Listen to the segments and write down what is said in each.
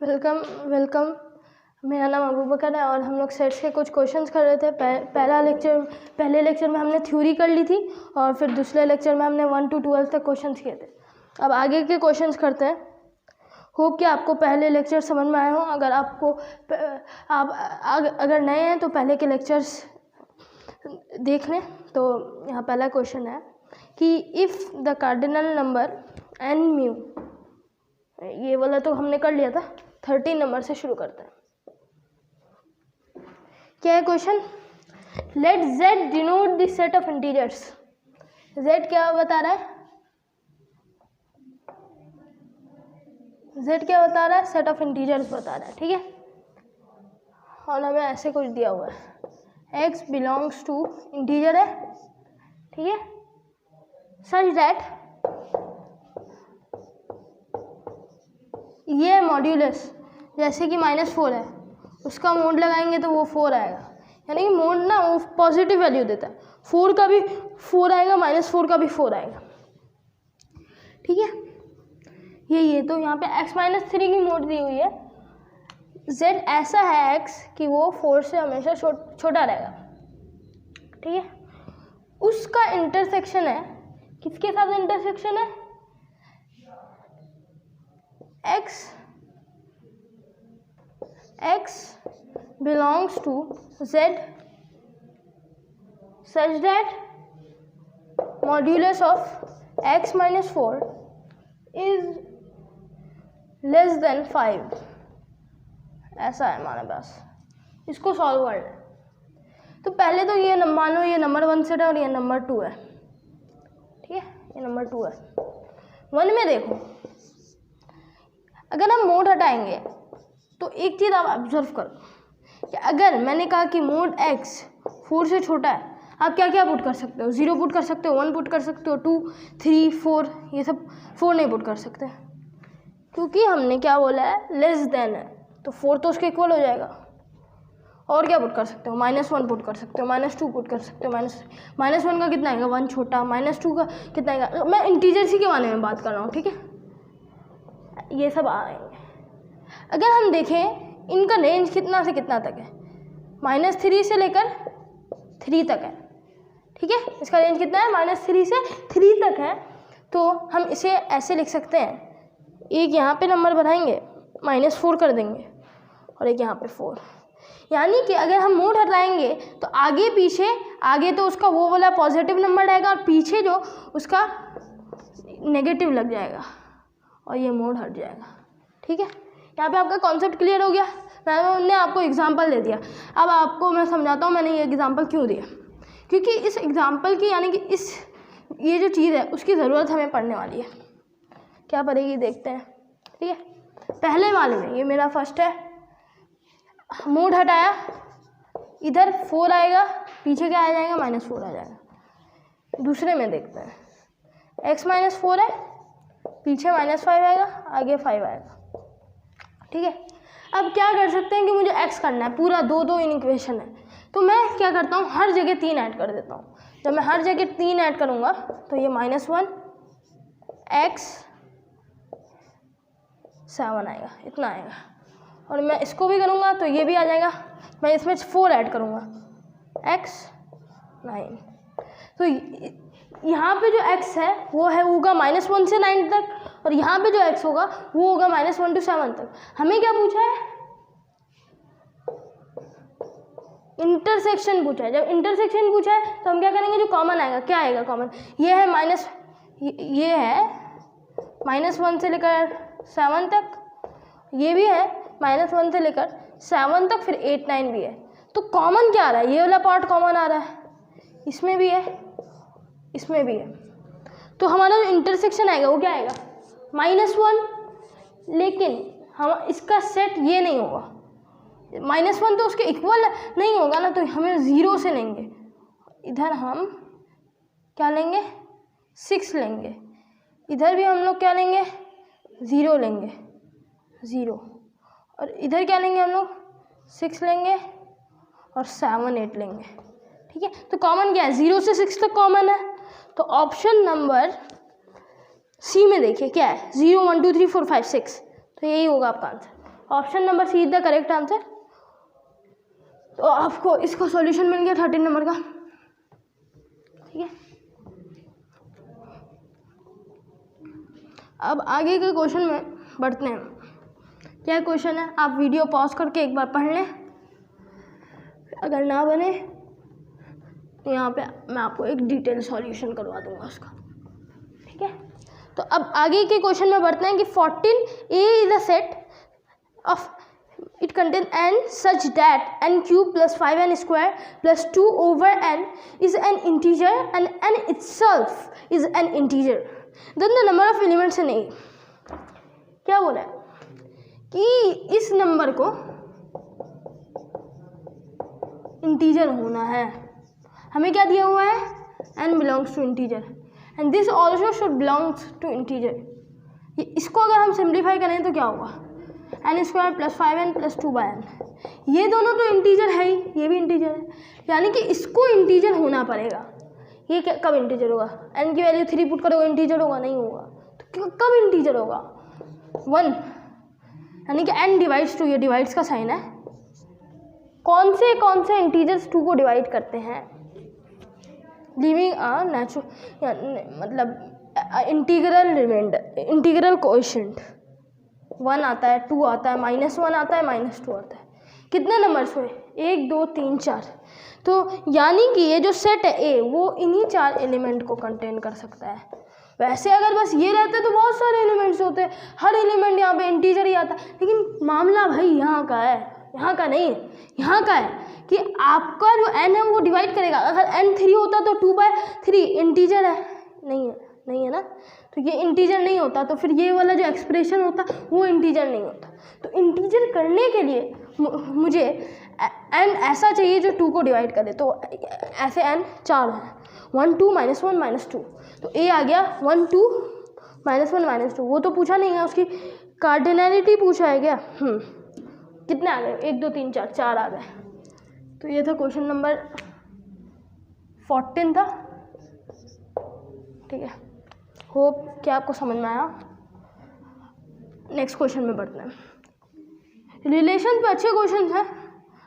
Welcome. मेरा नाम अबू बकर है और हम लोग सेट्स के कुछ क्वेश्चंस कर रहे थे। पहले लेक्चर में हमने थ्योरी कर ली थी और फिर दूसरे लेक्चर में हमने 1 to 12 तक क्वेश्चंस किए थे। अब आगे के क्वेश्चंस करते हैं। होप कि आपको पहले लेक्चर समझ में आए हों। अगर नए हैं तो पहले के लेक्चर्स देख लें। तो यहाँ पहला क्वेश्चन है कि if the cardinal number n mu, ये वाला तो हमने कर लिया था, 13 नंबर से शुरू करते हैं। क्या है question? Let z denote the set of integers. z क्या बता रहा है? z क्या बता रहा है? सेट ऑफ इंटीजर्स बता रहा है, ठीक है। और हमें ऐसे कुछ दिया हुआ है, x बिलोंग्स टू इंटीजर है, ठीक है, सच दैट ये मॉड्यूलस जैसे कि -4 है, उसका मोड लगाएंगे तो वो 4 आएगा। यानी कि मोड ना वो पॉजिटिव वैल्यू देता है। 4 का भी 4 आएगा, -4 का भी 4 आएगा, ठीक है। ये तो यहाँ पे x-3 की मोड दी हुई है। z ऐसा है x कि वो 4 से हमेशा छोटा रहेगा, ठीक है। उसका इंटरसेक्शन है, किसके साथ इंटरसेक्शन है? x belongs to z such that modulus of x-4 is less than 5। ऐसा है हमारे पास। इसको सॉल्व कर लें। तो पहले तो ये मान लो ये नंबर 1 सेट है और ये नंबर 2 है, ठीक है। ये नंबर 2 है। 1 में देखो, अगर हम मोड हटाएंगे तो एक चीज़ आप ऑब्जर्व करो कि अगर मैंने कहा कि मोड x 4 से छोटा है, आप क्या क्या पुट कर सकते हो? 0 पुट कर सकते हो, 1 पुट कर सकते हो, 2, 3, 4, ये सब 4 नहीं पुट कर सकते क्योंकि हमने क्या बोला है? लेस देन है, तो 4 तो उसके इक्वल हो जाएगा। और क्या पुट कर सकते हो? -1 पुट कर सकते हो, -2 पुट कर सकते हो। -1 का कितना आएगा? 1 छोटा। -2 का कितना आएगा? मैं इंटीजर्स ही के बारे में बात कर रहा हूँ, ठीक है। ये सब आएंगे। अगर हम देखें इनका रेंज कितना से कितना तक है? -3 से लेकर 3 तक है, ठीक है। इसका रेंज कितना है? -3 से 3 तक है। तो हम इसे ऐसे लिख सकते हैं, एक यहाँ पे नंबर बढ़ाएंगे, -4 कर देंगे, और एक यहाँ पे 4। यानी कि अगर हम मोड हटाएंगे तो आगे पीछे, आगे तो उसका वो वाला पॉजिटिव नंबर आएगा और पीछे जो उसका नेगेटिव लग जाएगा और ये मोड हट जाएगा, ठीक है। यहाँ पे आपका कॉन्सेप्ट क्लियर हो गया। मैंने आपको एग्जांपल दे दिया। अब आपको मैं समझाता हूँ मैंने ये एग्जांपल क्यों दिया। क्योंकि इस एग्जांपल की, यानी कि ये जो चीज़ है उसकी ज़रूरत हमें पड़ने वाली है। क्या पड़ेगी देखते हैं, ठीक है। पहले वाले में ये मेरा फर्स्ट है, मोड हटाया, इधर 4 आएगा, पीछे क्या आ जाएगा? -4 आ जाएगा। दूसरे में देखते हैं, x-4 है, पीछे -5 आएगा, आगे 5 आएगा, ठीक है। अब क्या कर सकते हैं कि मुझे x करना है, पूरा 2 इन इक्वेशन है, तो मैं क्या करता हूँ? हर जगह 3 ऐड कर देता हूँ। जब मैं हर जगह 3 ऐड करूँगा तो ये -1 x 7 आएगा, इतना आएगा। और मैं इसको भी करूँगा तो ये भी आ जाएगा। मैं इसमें 4 ऐड करूँगा, x 9। तो यहाँ पे जो x है वो होगा -1 से 9 तक, और यहाँ पे जो x होगा वो होगा -1 to 7 तक। हमें क्या पूछा है? इंटरसेक्शन पूछा है। जब इंटरसेक्शन पूछा है तो हम क्या करेंगे? जो कॉमन आएगा, क्या आएगा कॉमन? ये है -1 से लेकर 7 तक, ये भी है -1 से लेकर 7 तक, फिर 8, 9 भी है। तो कॉमन क्या आ रहा है? ये वाला पार्ट कॉमन आ रहा है, इसमें भी है, इसमें भी है। तो हमारा जो इंटरसेक्शन आएगा वो क्या आएगा? -1। लेकिन हम इसका सेट ये नहीं होगा, -1 तो उसके इक्वल नहीं होगा ना, तो हमें 0 से लेंगे। इधर हम क्या लेंगे? 6 लेंगे। इधर भी हम लोग क्या लेंगे? 0 लेंगे, 0। और इधर क्या लेंगे हम लोग? 6 लेंगे और 7, 8 लेंगे, ठीक है। तो कॉमन क्या है? 0 से 6 तक कॉमन है। तो ऑप्शन नंबर सी में देखिए क्या है, 0 1 2 3 4 5 6, तो यही होगा आपका answer. Option number C is the correct answer. तो आपको इसका सॉल्यूशन मिल गया 13 नंबर का, ठीक है। अब आगे के क्वेश्चन में बढ़ते हैं। क्या क्वेश्चन है, आप वीडियो पॉज करके एक बार पढ़ लें, अगर ना बने तो यहाँ पे मैं आपको एक डिटेल सॉल्यूशन करवा दूंगा उसका, ठीक है। तो अब आगे के क्वेश्चन में बढ़ते हैं कि 14 A is a set of it contain n such that n cube plus 5n square plus 2 over n is an integer and n itself is an integer then the number of elements in A। क्या बोला है कि इस number को integer होना है, हमें क्या दिया हुआ है, n belongs to integer and this also should belongs to integer. इसको अगर हम सिंप्लीफाई करें तो क्या होगा, n square plus 5n plus 2/n, ये दोनों तो इंटीजर है ही, ये भी इंटीजर है, यानी कि इसको इंटीजर होना पड़ेगा। ये कब इंटीजर होगा, n की वैल्यू 3 पुट करोगे इंटीजर होगा, नहीं होगा, तो कब इंटीजर होगा 1, यानी कि n डिवाइड्स 2, ये डिवाइड्स का साइन है। कौन से इंटीजर्स 2 को डिवाइड करते हैं, लिविंग मतलब इंटीग्रल रिमाइंडर, इंटीग्रल कोएफिशिएंट 1 आता है, 2 आता है, -1 आता है, -2 आता है। कितने नंबर्स हुए, 1 2 3 4। तो यानी कि ये जो सेट है ए वो इन्हीं 4 एलिमेंट को कंटेन कर सकता है। वैसे अगर बस ये रहते तो बहुत सारे एलिमेंट्स होते, हर एलिमेंट यहाँ पे इंटीजर ही आता, लेकिन मामला भाई यहाँ का है, यहाँ का नहीं है, यहाँ का है कि आपका जो n है वो डिवाइड करेगा। अगर n 3 होता तो 2/3 इंटीजर है, नहीं है ना, तो ये इंटीजर नहीं होता, तो फिर ये वाला जो एक्सप्रेशन होता वो इंटीजर नहीं होता। तो इंटीजर करने के लिए मुझे n ऐसा चाहिए जो 2 को डिवाइड करे, तो ऐसे n 4 है, 1 2 -1 -2, तो a आ गया 1 2 -1 -2। वो तो पूछा नहीं है, उसकी कार्डिनैलिटी पूछा है क्या, कितने आ गए, 1 2 3 4, 4 आ गए। तो ये था क्वेश्चन नंबर 14 था, ठीक है। होप कि आपको समझ में आया। नेक्स्ट क्वेश्चन में बढ़ते हैं। रिलेशन पे अच्छे क्वेश्चन हैं,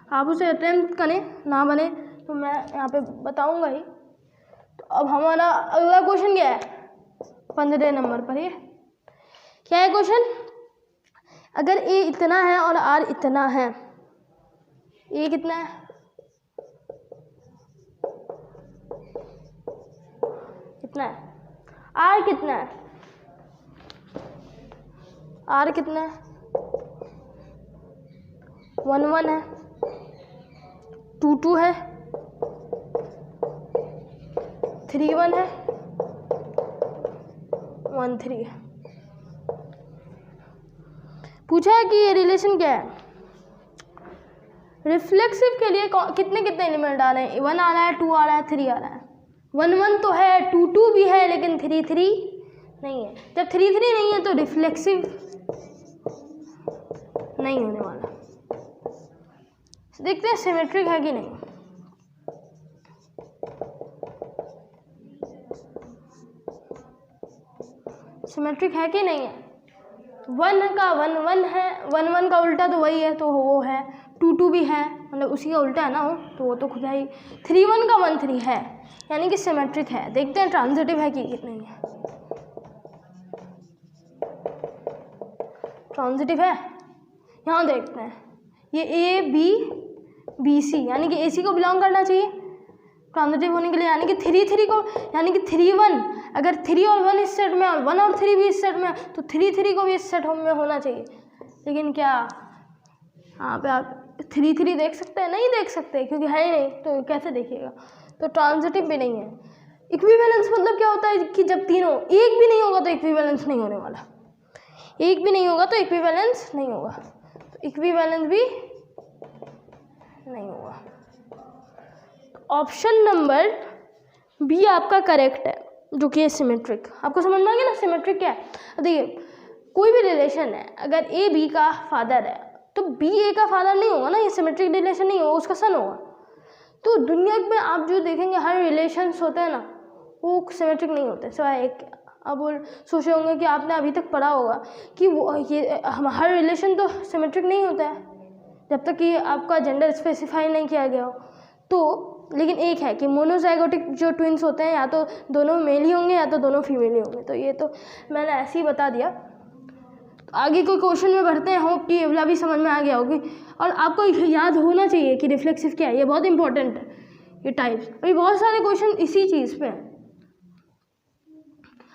आप उसे अटेम्प्ट करें, ना बने तो मैं यहाँ पे बताऊँगा ही। तो अब हमारा अगला क्वेश्चन क्या है, 15 नंबर पर। ये क्या है क्वेश्चन, अगर a इतना है और r इतना है, a कितना है, कितना है, r कितना है, r कितना है, 1 1 है, 2 2 है, 3 1 है, 1 3 है। पूछा है कि ये रिलेशन क्या है। रिफ्लेक्सिव के लिए कितने कितने एलिमेंट आ रहे हैं, 1 आ रहा है, 2 आ रहा है, 3 आ रहा है। 1 1 तो है, 2 2 भी है, लेकिन 3 3 नहीं है। जब 3 3 नहीं है तो रिफ्लेक्सिव नहीं होने वाला। देखते हैं सिमेट्रिक है कि नहीं। सिमेट्रिक है कि नहीं है, 1 का 1 1 है, 1 1 का उल्टा तो वही है, तो वो है, 2 2 भी है, मतलब उसी का उल्टा है ना, तो वो तो खुद है ही। 3 1 का 1 3 है, यानी कि सिमेट्रिक है। देखते हैं ट्रांजिटिव है कि नहीं है। ट्रांजिटिव है, यहाँ देखते हैं, ये ए बी बी सी, यानी कि ए सी को बिलोंग करना चाहिए ट्रांजिटिव होने के लिए, यानी कि 3 3 को, यानी कि 3 1, अगर 3 और 1 इस सेट में और 1 और 3 भी इस सेट में, तो 3 3 को भी इस सेट में होना चाहिए। लेकिन क्या यहाँ पे आप 3 3 देख सकते हैं, नहीं देख सकते, क्योंकि है ही नहीं, तो कैसे देखिएगा। तो ट्रांजिटिव भी नहीं है। इक्विवेलेंस मतलब क्या होता है कि जब तीनों, एक भी नहीं होगा तो इक्विवेलेंस नहीं होने वाला, एक भी नहीं होगा तो इक्विवेलेंस नहीं होगा, तो इक्विवेलेंस भी नहीं होगा। ऑप्शन नंबर बी आपका करेक्ट है, जो कि है सिमेट्रिक। आपको समझ में आ गया ना सिमेट्रिक क्या है। देखिए कोई भी रिलेशन है, अगर ए बी का फादर है तो बी ए का फादर नहीं होगा ना, ये सिमेट्रिक रिलेशन नहीं होगा, उसका सन होगा। तो दुनिया में आप जो देखेंगे हर रिलेशंस होते हैं ना, वो सिमेट्रिक नहीं होते, सिवाय एक आप बोल सोचे होंगे कि आपने अभी तक पढ़ा होगा कि वो ये हर रिलेशन तो सिमेट्रिक नहीं होता है जब तक कि आपका जेंडर स्पेसिफाई नहीं किया गया हो। तो लेकिन एक है कि मोनोजाइगोटिक जो ट्विंस होते हैं या तो दोनों मेल ही होंगे या तो दोनों फीमेल ही होंगे। तो ये तो मैंने ऐसे ही बता दिया। तो आगे कोई क्वेश्चन में बढ़ते हैं। होप कि ये वाला भी समझ में आ गया होगी और आपको याद होना चाहिए कि रिफ्लेक्सिव क्या है। ये बहुत इंपॉर्टेंट है ये टाइप्स। अभी बहुत सारे क्वेश्चन इसी चीज़ पे हैं,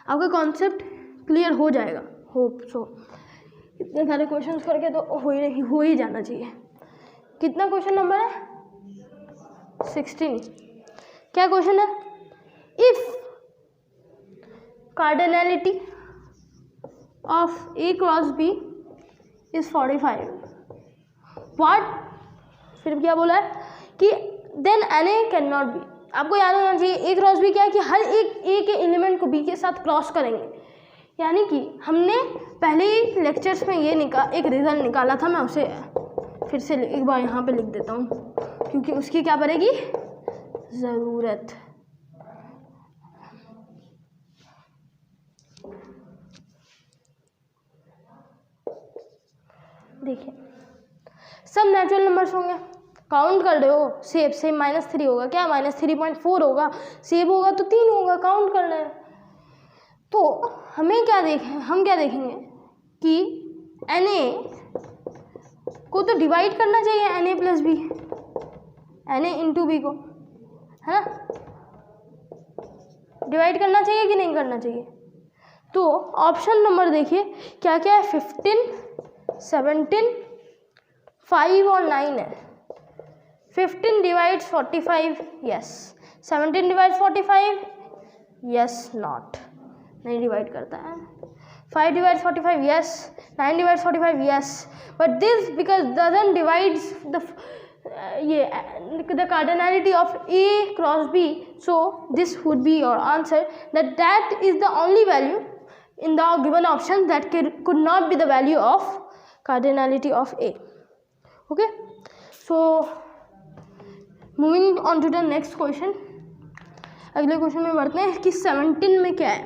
आपका कॉन्सेप्ट क्लियर हो जाएगा। होप सो इतने सारे क्वेश्चन करके तो हो ही जाना चाहिए। कितना क्वेश्चन नंबर है? 16। क्या क्वेश्चन है? If cardinality of A cross B is 45 what, फिर क्या बोला है कि then NA can not be. आपको याद होना चाहिए A क्रॉस B क्या है कि हर एक A के एलिमेंट को B के साथ क्रॉस करेंगे। यानी कि हमने पहले ही लेक्चर्स में ये एक रिजल्ट निकाला था। मैं उसे फिर से एक बार यहाँ पे लिख देता हूँ क्योंकि उसकी क्या पड़ेगी ज़रूरत। देखिए सब नेचुरल नंबर्स होंगे, काउंट कर रहे हो सेब -3 होगा क्या, -3.4 होगा, सेब होगा तो 3 होगा, काउंट कर रहे हैं। तो हम क्या देखेंगे कि NA को तो डिवाइड करना चाहिए NA plus B, NA into B को, है ना, डिवाइड करना चाहिए कि नहीं करना चाहिए। तो ऑप्शन नंबर देखिए क्या क्या है, 15, 17, 5 और 9 है। 15 divides 45 yes, 17 divides 45 yes not, नहीं डिवाइड करता है। 5 divides 45 yes, 9 divides 45 yes, but this because doesn't divides the cardinality of A cross B, so this would be your answer, that is the only value in the given option that could not be the value of cardinality of A. Okay, so moving on to the next question. अगले question में बढ़ते हैं कि 17 में क्या है।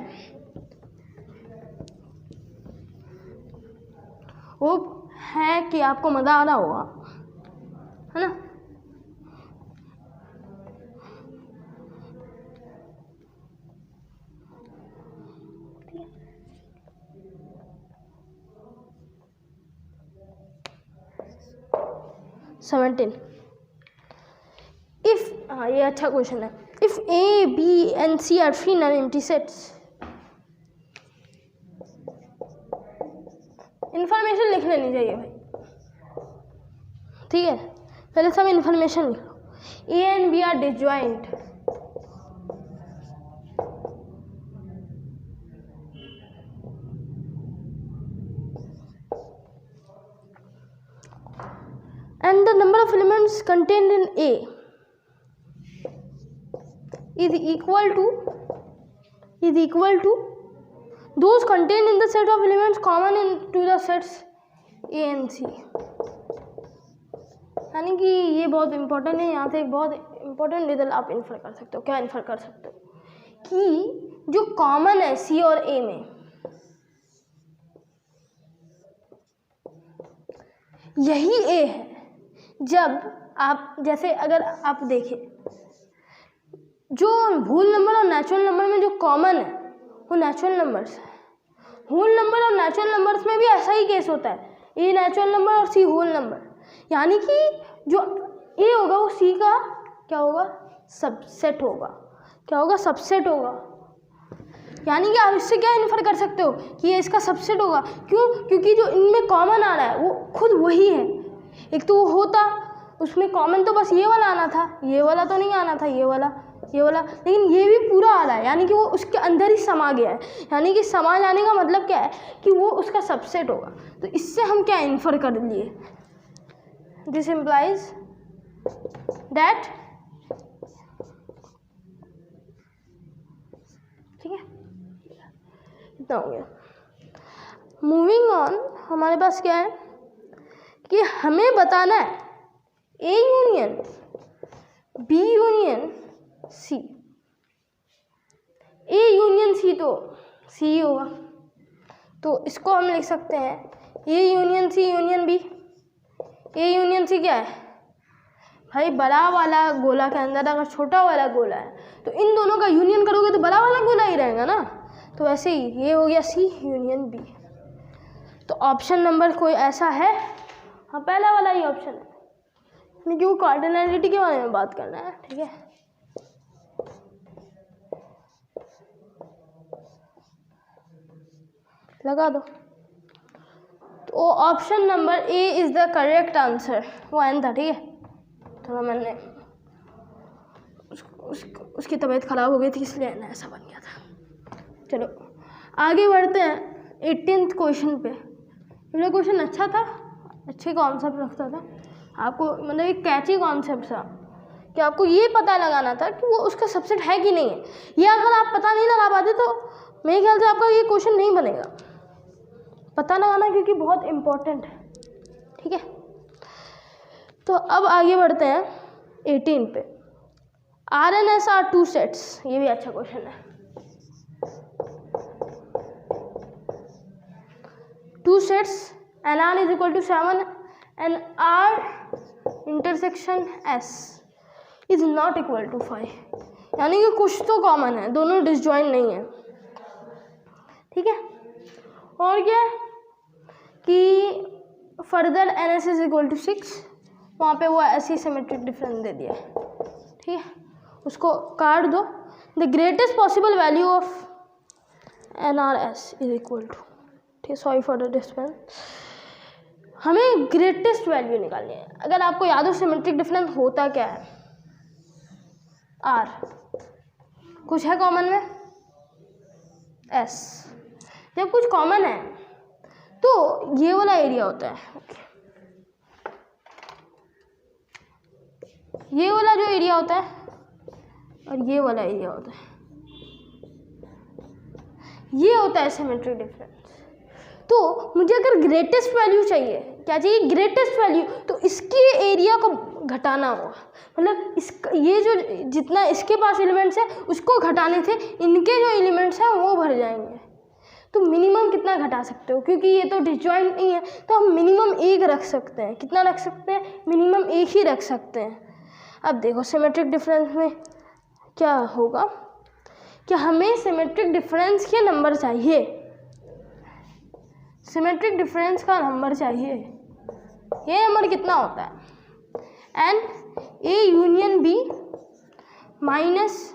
Hope है कि आपको मज़ा आ रहा होगा, है ना। ये अच्छा क्वेश्चन है। If A, B and C are free non-empty sets, information लिख लेनी चाहिए भाई, ठीक है। पहले सब इंफॉर्मेशन लिखो। A and B are disjoint, and the number of elements contained in A is equal to those contained in the set of elements common into the sets A and C। यानी कि ये बहुत important है। यहाँ से एक बहुत important result आप इन्फर कर सकते हो। क्या इन्फर कर सकते हो कि जो कॉमन है C और A में, यही A है। जब आप जैसे अगर आप देखें जो होल नंबर और नेचुरल नंबर में जो कॉमन है वो नेचुरल नंबर्स है। होल नंबर और नेचुरल नंबर्स में भी ऐसा ही केस होता है, A नेचुरल नंबर और C होल नंबर। यानी कि जो A होगा वो C का क्या होगा, सबसेट होगा। क्या होगा, सबसेट होगा। यानी कि आप इससे क्या इन्फर कर सकते हो कि ये इसका सबसेट होगा। क्यों? क्योंकि जो इनमें कॉमन आ रहा है वो खुद वही है। एक तो वो होता उसमें कॉमन तो बस ये वाला आना था, ये वाला तो नहीं आना था, ये वाला, लेकिन ये भी पूरा आ रहा है। यानी कि वो उसके अंदर ही समा गया है। यानी कि समा जाने का मतलब क्या है कि वो उसका सबसेट होगा। तो इससे हम क्या इन्फर कर लिए, दिस इम्प्लाइज दैट, ठीक है, इतना हो गया। मूविंग ऑन, हमारे पास क्या है कि हमें बताना है A union B union C। A union C तो सी होगा। तो इसको हम लिख सकते हैं A union C union B. A union C क्या है भाई, बड़ा वाला गोला के अंदर अगर छोटा वाला गोला है तो इन दोनों का यूनियन करोगे तो बड़ा वाला गोला ही रहेगा ना। तो वैसे ही ये हो गया सी यूनियन बी। तो ऑप्शन नंबर कोई ऐसा है, हाँ पहला वाला ही ऑप्शन है, क्योंकि कार्डिनैलिटी के बारे में बात करना है। ठीक है, लगा दो। तो option number A is the correct answer. वो एन था, ठीक है, थोड़ा मैंने उसकी तबीयत खराब हो गई थी इसलिए ना ऐसा बन गया था। चलो आगे बढ़ते हैं 18th क्वेश्चन पे। ये क्वेश्चन अच्छा था, अच्छे कॉन्सेप्ट रखता था आपको, मतलब एक कैची कॉन्सेप्ट था कि आपको ये पता लगाना था कि वो उसका सबसेट है कि नहीं है। ये अगर आप पता नहीं लगा पाते तो मेरे ख्याल से आपका ये क्वेश्चन नहीं बनेगा। पता लगाना क्योंकि बहुत इम्पोर्टेंट है। ठीक है, तो अब आगे बढ़ते हैं 18 पे। R and S are two sets, ये भी अच्छा क्वेश्चन है। Two sets n R is equal to 7 and R intersection S is not equal to 5, यानी कि कुछ तो कॉमन है, दोनों डिसजॉइंट नहीं है। ठीक है, और क्या है कि further n S is equal to 6, वहाँ पे वो ऐसी सिमेट्रिक डिफरेंस दे दिया है। ठीक है, उसको काट दो। The greatest possible value of n R S is equal to, ठीक है, सॉरी फॉर द डिस्टर्बेंस, हमें ग्रेटेस्ट वैल्यू निकालनी है। अगर आपको याद हो सिमेट्रिक डिफरेंस होता क्या है, आर कुछ है कॉमन में, एस जब कुछ कॉमन है तो ये वाला एरिया होता है। ये वाला जो एरिया होता है और ये वाला एरिया होता है, ये होता है सिमेट्रिक डिफरेंस। तो मुझे अगर ग्रेटेस्ट वैल्यू चाहिए, क्या चाहिए, ग्रेटेस्ट वैल्यू, तो इसके एरिया को घटाना होगा। मतलब इसका ये जो जितना इसके पास एलिमेंट्स है उसको घटाने से इनके जो एलिमेंट्स हैं वो भर जाएंगे। तो मिनिमम कितना घटा सकते हो, क्योंकि ये तो डिसजॉइंट नहीं है तो हम मिनिमम एक रख सकते हैं। कितना रख सकते हैं, मिनिमम एक ही रख सकते हैं। अब देखो सिमेट्रिक डिफरेंस में क्या होगा कि हमें सिमेट्रिक डिफरेंस के नंबर चाहिए, सिमेट्रिक डिफरेंस का नंबर चाहिए। ये नंबर कितना होता है, n A union B minus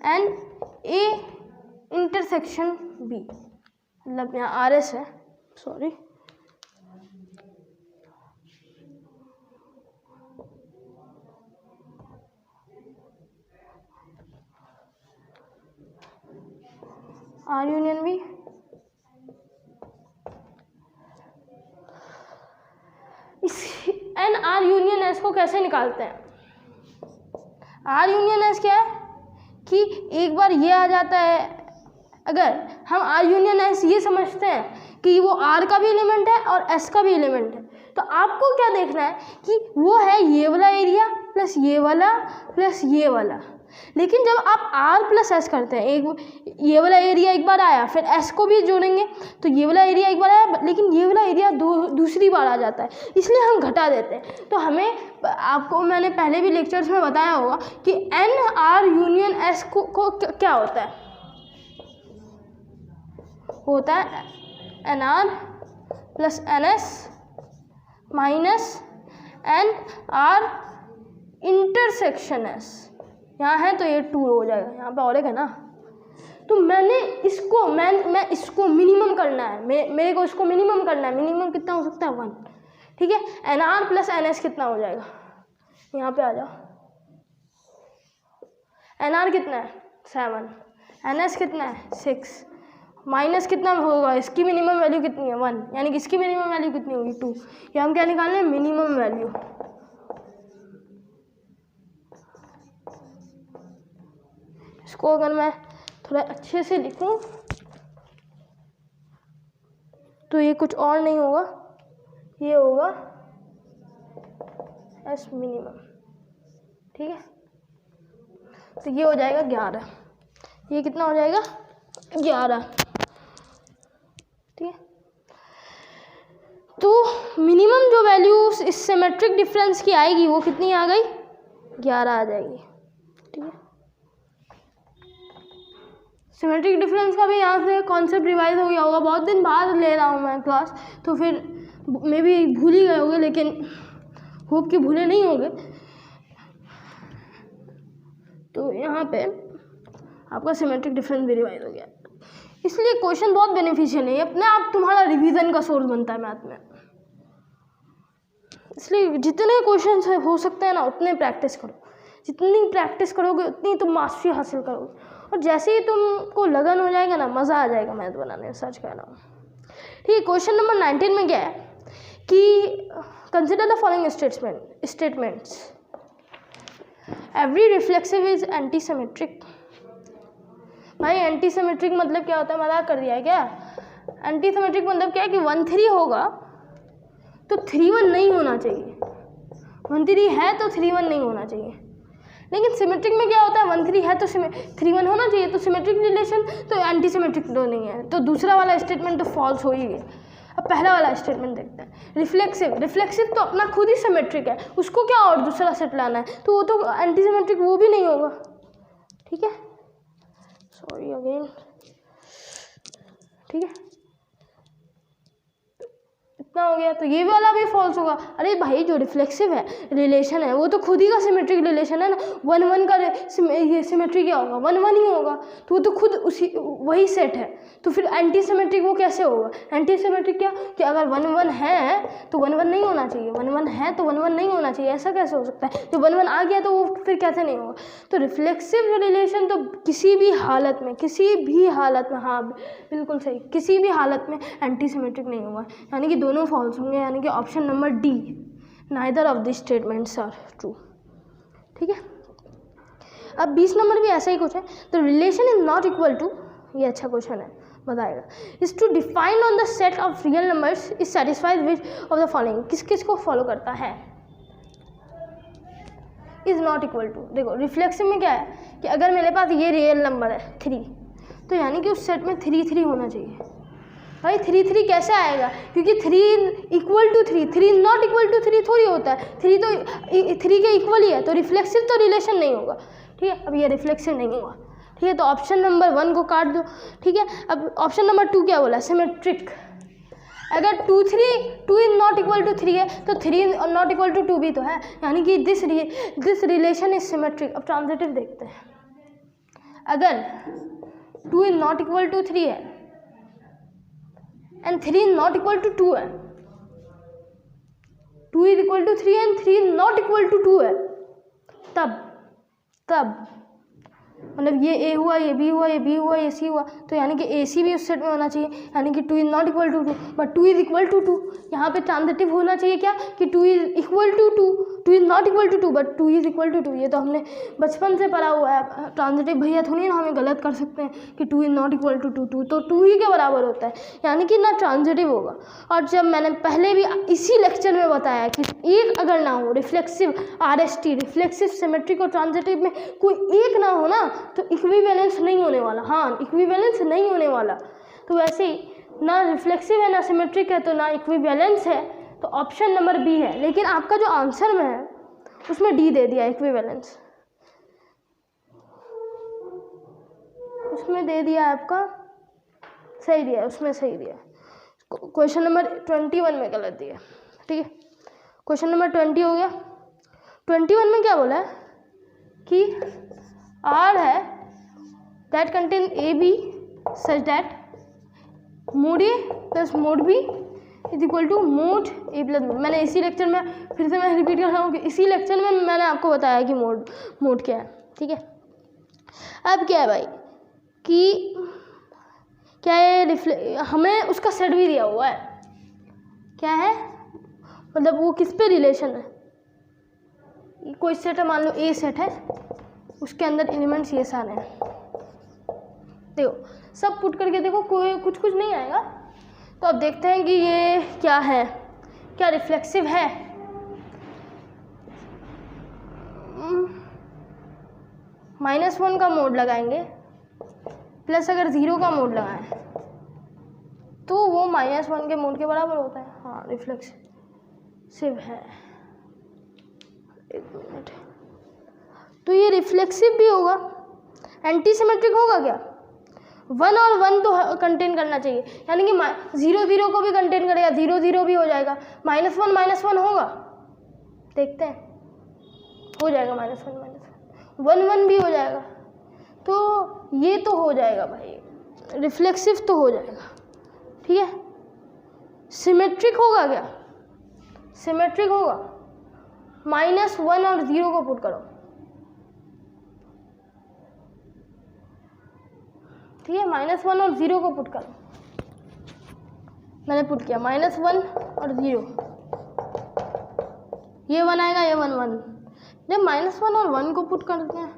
n A intersection B, मतलब यहाँ आर एस है, sorry, R union B n R union S को कैसे निकालते हैं। आर यूनियन एस क्या है कि एक बार ये आ जाता है, अगर हम आर यूनियन एस ये समझते हैं कि वो आर का भी एलिमेंट है और एस का भी एलिमेंट है, तो आपको क्या देखना है कि वो है ये वाला एरिया प्लस ये वाला प्लस ये वाला। लेकिन जब आप आर प्लस एस करते हैं, एक ये वाला एरिया एक बार आया, फिर एस को भी जोड़ेंगे तो ये वाला एरिया एक बार आया, लेकिन ये वाला एरिया दूसरी बार आ जाता है, इसलिए हम घटा देते हैं। तो हमें, आपको मैंने पहले भी लेक्चर्स में बताया होगा कि एन आर यूनियन एस को क्या होता है, होता है n R plus n S minus n R intersection S. यहाँ है तो ये 2 हो जाएगा, यहाँ पे और एक है ना। तो मैंने इसको मैं इसको मिनिमम करना है, मेरे को इसको मिनिमम करना है। मिनिमम कितना हो सकता है, 1। ठीक है, n R plus n S कितना हो जाएगा, यहाँ पे आ जाओ। एन आर कितना है 7, एन एस कितना है 6, माइनस कितना होगा, इसकी मिनिमम वैल्यू कितनी है 1, यानी कि इसकी मिनिमम वैल्यू कितनी होगी 2। ये हम क्या निकालने हैं, मिनिमम वैल्यू। इसको अगर मैं थोड़ा अच्छे से लिखूं तो ये कुछ और नहीं होगा, ये होगा एस मिनिमम। ठीक है, तो ये हो जाएगा 11। ये कितना हो जाएगा 11, ठीक है। तो मिनिमम जो वैल्यू इस सिमेट्रिक डिफरेंस की आएगी वो कितनी आ गई 11 आ जाएगी, ठीक है। सिमेट्रिक डिफरेंस का भी यहाँ से कॉन्सेप्ट रिवाइज हो गया होगा, बहुत दिन बाद ले रहा हूँ मैं क्लास, तो फिर मे भी भूल ही गए होंगे, लेकिन होप कि भूले नहीं होंगे। तो यहाँ पे आपका सिमेट्रिक डिफरेंस भी रिवाइज हो गया, इसलिए क्वेश्चन बहुत बेनिफिशियल है, अपने आप तुम्हारा रिवीजन का सोर्स बनता है मैथ में। इसलिए जितने क्वेश्चन हो सकते हैं ना उतने प्रैक्टिस करो, जितनी प्रैक्टिस करोगे उतनी तुम मास्टरी हासिल करोगे, और जैसे ही तुमको लगन हो जाएगा ना मज़ा आ जाएगा मैथ बनाने में, सच कह रहा हूँ, ठीक है। क्वेश्चन नंबर 19 में क्या है कि consider the following statements, every reflexive is anti symmetric. भाई एंटी सिमेट्रिक मतलब क्या होता है, मजाक कर दिया है क्या? एंटी सिमेट्रिक मतलब क्या है कि 1 3 होगा तो 3 1 नहीं होना चाहिए, 1 3 है तो 3 1 नहीं होना चाहिए। लेकिन सिमेट्रिक में क्या होता है, 1 3 है तो 3 1 होना चाहिए, तो सिमेट्रिक रिलेशन तो एंटी सिमेट्रिक तो नहीं है, तो दूसरा वाला स्टेटमेंट तो फॉल्स हो ही गया। अब पहला वाला स्टेटमेंट देखते हैं, रिफ्लेक्सिव तो अपना खुद ही सिमेट्रिक है, उसको क्या और दूसरा सेट लाना है, तो वो तो एंटी सिमेट्रिक वो भी नहीं होगा, ठीक है। सॉरी अगेन, ठीक है, इतना हो गया। तो ये वाला भी फॉल्स होगा। अरे भाई जो रिफ्लेक्सिव है रिलेशन है वो तो खुद ही का सिमेट्रिक रिलेशन है ना, 1 1 का ये सिमेट्री क्या होगा, 1 1 ही होगा, तो वो तो खुद उसी वही सेट है, तो फिर एंटी सिमेट्रिक वो कैसे होगा? एंटी सिमेट्रिक क्या कि अगर 1 1 है तो 1 1 नहीं होना चाहिए, 1 1 है तो 1 1 नहीं होना चाहिए, ऐसा कैसे हो सकता है? जो 1 1 आ गया तो वो फिर कैसे नहीं होगा? तो रिफ्लेक्सिव रिलेशन तो किसी भी हालत में, हाँ बिल्कुल सही, किसी भी हालत में एंटी सिमेट्रिक नहीं होगा, यानी कि दोनों फॉल्स होंगे, यानी कि option number D, neither of this statements are true, ठीक है। अब 20 नंबर भी ऐसा ही कुछ है, तो relation is not equal to, ये अच्छा क्वेश्चन है, बताएगा, is to define on the set of real numbers is satisfied which of the following, किस किस को फॉलो करता है? इज नॉट इक्वल टू, देखो रिफ्लेक्सिव में क्या है कि अगर मेरे पास ये रियल नंबर है 3, तो यानी कि उस सेट में 3 3 होना चाहिए। भाई 3 3 कैसे आएगा? क्योंकि 3 equal to 3 not equal to 3 थोड़ी होता है, 3 तो 3 के इक्वल ही है, तो रिफ्लेक्सिव तो रिलेशन नहीं होगा, ठीक है। अब ये रिफ्लेक्सिव नहीं होगा, ठीक है, तो ऑप्शन नंबर 1 को काट दो, ठीक है। अब ऑप्शन नंबर 2 क्या बोला? सिमेट्रिक। अगर 2 इज नॉट इक्वल टू 3 है तो 3 नॉट इक्वल टू 2 भी तो है, यानी कि दिस रिलेशन इज सिमेट्रिक। अब ट्रांजिटिव देखते हैं, अगर 2 इज नॉट इक्वल टू 3 है एंड 3 नॉट इक्वल टू 2 है, 2 is equal to 3 and 3 not equal to 2 है, तब मतलब ये ए हुआ, ये बी हुआ, ये बी हुआ, ये सी हुआ, तो यानी कि ए सी भी उस सेट में होना चाहिए, यानी कि 2 is not equal to 2 but 2 is equal to 2। यहाँ पे ट्रांजिटिव होना चाहिए क्या कि 2 is equal to 2 is not equal to 2 but 2 is equal to 2। ये तो हमने बचपन से पढ़ा हुआ है, ट्रांजिटिव भैया थोड़ी ना हमें गलत कर सकते हैं कि 2 इज नॉट इक्वल टू 2 तो 2 ही के बराबर होता है, यानी कि ना ट्रांजिटिव होगा। और जब मैंने पहले भी इसी लेक्चर में बताया कि एक अगर ना हो, रिफ्लेक्सिव RST, रिफ्लेक्सिव सिमेट्रिक और ट्रांजिटिव में कोई एक ना हो ना तो इक्विवेलेंस नहीं होने वाला। हाँ, इक्विवेलेंस नहीं होने वाला। तो वैसे ही ना रिफ्लेक्सिव है ना सिमेट्रिक है तो ना इक्विवेलेंस है, तो ऑप्शन नंबर बी है। लेकिन आपका जो आंसर में है उसमें डी दे दिया, इक्विवेलेंस उसमें दे दिया, आपका सही दिया, उसमें सही दिया। क्वेश्चन नंबर 21 में गलत दिया, ठीक है। क्वेश्चन नंबर 20 हो गया। 21 में क्या बोला है कि R है that contain AB such that mod A plus mod B is equal to mod A plus B। मैंने इसी लेक्चर में फिर से मैं रिपीट कर रहा हूँ कि इसी लेक्चर में मैंने आपको बताया कि मोड क्या है, ठीक है। अब क्या है भाई कि क्या है, हमें उसका सेट भी दिया हुआ है, क्या है मतलब वो किस पे रिलेशन है। कोई सेट है, मान लो A सेट है, उसके अंदर एलिमेंट्स ये सारे हैं, देखो सब पुट करके देखो, कोई कुछ नहीं आएगा। तो अब देखते हैं कि ये क्या है, क्या रिफ्लेक्सिव है। -1 का मोड लगाएंगे प्लस अगर 0 का मोड लगाएं तो वो -1 के मोड के बराबर होता है। हाँ रिफ्लेक्सिव है। एक मिनट, तो ये रिफ्लेक्सिव भी होगा, एंटी सिमेट्रिक होगा क्या? 1 और 1 तो कंटेन करना चाहिए, यानी कि 0 0 को भी कंटेन करेगा, 0 0 भी हो जाएगा, -1 होगा, देखते हैं, हो जाएगा -1 1 1 भी हो जाएगा, तो ये तो हो जाएगा भाई, रिफ्लेक्सिव तो हो जाएगा, ठीक है। सिमेट्रिक होगा क्या? सिमेट्रिक होगा, -1 और 0 को पुट करो, ठीक है, -1 और 0 को पुट करो, मैंने पुट किया -1 और 0, ये 1 आएगा, ये 1 1, जब -1 और 1 को पुट करते हैं,